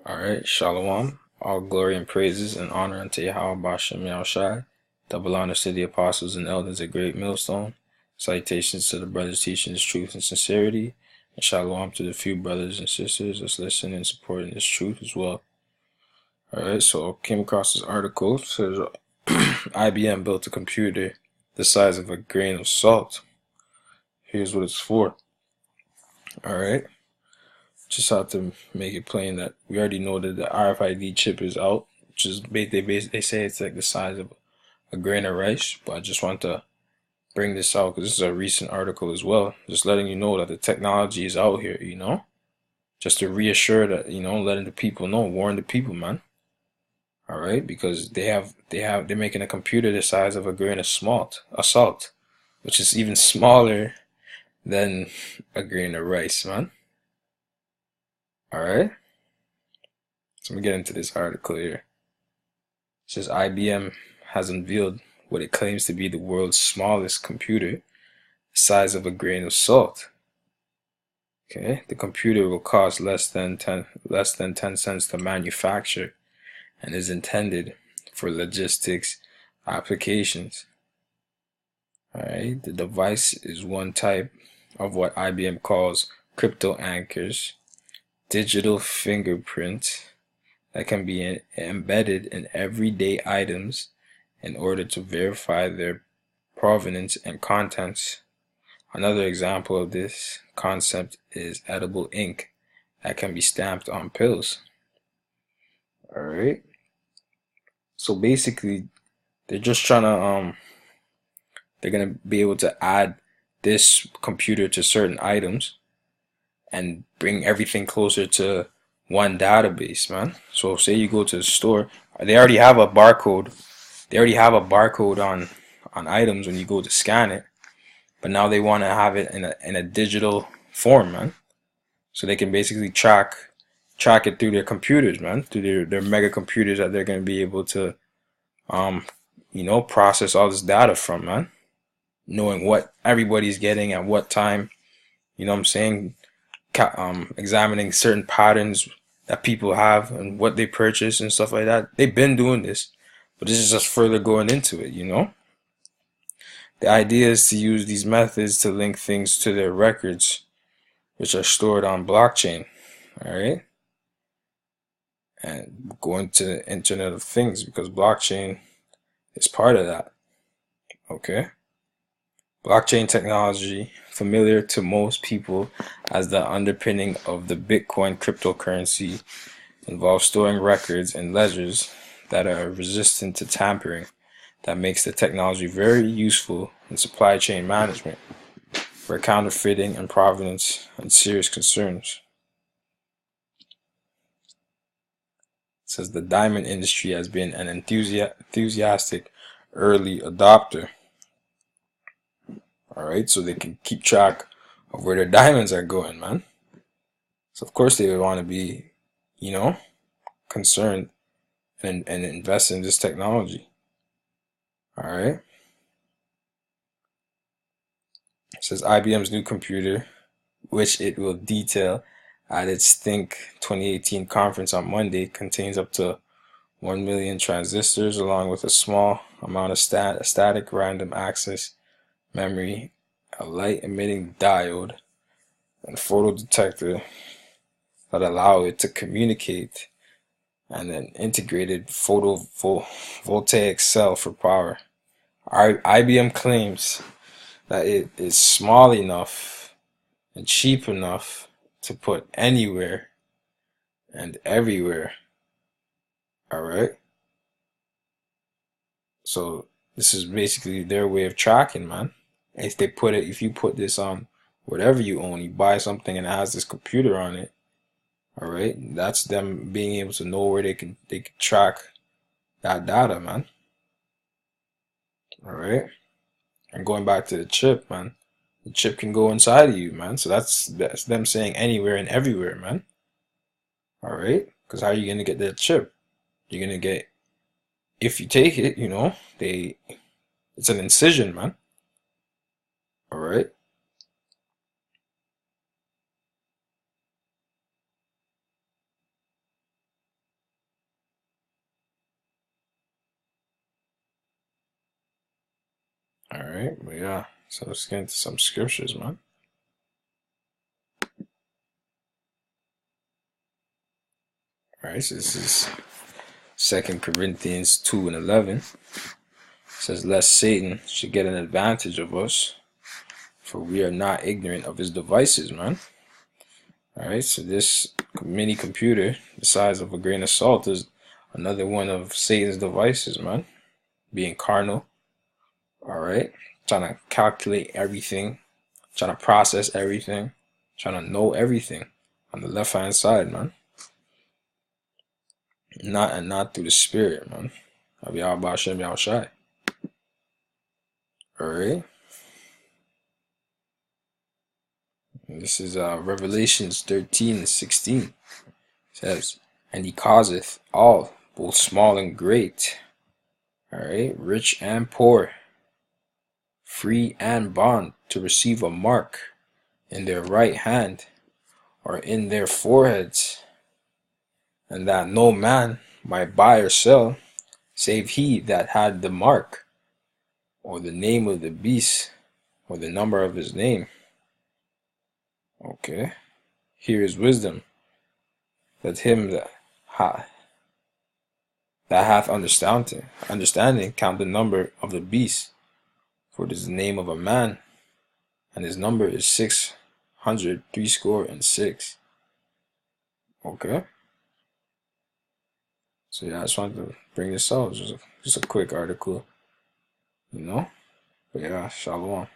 Alright, Shalom. All glory and praises and honor unto Yahweh Bashem Yahushai. Double honors to the apostles and elders at Great Millstone. Salutations to the brothers teaching this truth and sincerity. And shalom to the few brothers and sisters that's listening and supporting this truth as well. Alright, so I came across this article. It says IBM built a computer the size of a grain of salt. Here's what it's for. Alright. Just have to make it plain that we already know that the RFID chip is out, which is they say it's like the size of a grain of rice. But I just want to bring this out because this is a recent article as well, just letting you know that the technology is out here. Just to reassure that letting the people know, warn the people, man. All right, because they're making a computer the size of a grain of salt, which is even smaller than a grain of rice, man. Alright, so let me get into this article here. It says IBM has unveiled what it claims to be the world's smallest computer, the size of a grain of salt. Okay, the computer will cost less than 10 cents to manufacture and is intended for logistics applications. Alright, the device is one type of what IBM calls crypto anchors, digital fingerprint that can be embedded in everyday items in order to verify their provenance and contents. Another example of this concept is edible ink that can be stamped on pills. Alright, so basically they're just trying to they're gonna be able to add this computer to certain items and bring everything closer to one database, man. So say you go to the store, they already have a barcode. They already have a barcode on items when you go to scan it, but now they want to have it in a digital form, man. So they can basically track it through their computers, man, through their mega computers that they're gonna be able to process all this data from, man. Knowing what everybody's getting at what time, you know what I'm saying? Examining certain patterns that people have and what they purchase and stuff like that. They've been doing this, but this is just further going into it, The idea is to use these methods to link things to their records, which are stored on blockchain, all right? And go into the Internet of Things because blockchain is part of that, okay? Blockchain technology, familiar to most people as the underpinning of the Bitcoin cryptocurrency, involves storing records and ledgers that are resistant to tampering. That makes the technology very useful in supply chain management, where counterfeiting and provenance are serious concerns. It says the diamond industry has been an enthusiastic early adopter. Alright, so they can keep track of where their diamonds are going, man. So of course they would want to be, concerned and invest in this technology. Alright. It says IBM's new computer, which it will detail at its Think 2018 conference on Monday, contains up to 1 million transistors along with a small amount of static random access memory, a light emitting diode, and photo detector that allow it to communicate, and an integrated photovoltaic cell for power. IBM claims that it is small enough and cheap enough to put anywhere and everywhere. Alright? So this is basically their way of tracking, man. If you put this on whatever you own, you buy something and it has this computer on it, alright, that's them being able to know where they can track that data, man. Alright? And going back to the chip, man. The chip can go inside of you, man. So that's them saying anywhere and everywhere, man. Alright? Because how are you gonna get that chip? You're gonna get, if you take it, it's an incision, man. Alright? Alright, but yeah, so let's get into some scriptures, man. Alright, so this is 2 Corinthians 2:11. It says, lest Satan should get an advantage of us, for we are not ignorant of his devices, man. Alright, so this mini computer, the size of a grain of salt, is another one of Satan's devices, man. Being carnal. Alright, trying to calculate everything, trying to process everything, trying to know everything on the left hand side, man. Not through the spirit, man. I'll be out about Shem Yao Shai. Alright. This is Revelations 13:16. It says, and he causeth all, both small and great, alright, rich and poor, free and bond, to receive a mark in their right hand or in their foreheads, and that no man might buy or sell save he that had the mark, or the name of the beast, or the number of his name. Okay. Here is wisdom. Let him that hath understanding count the number of the beast, for it is the name of a man, and his number is 666. Okay. So yeah, I just wanted to bring this out. Just a quick article, you know. But yeah, shalom.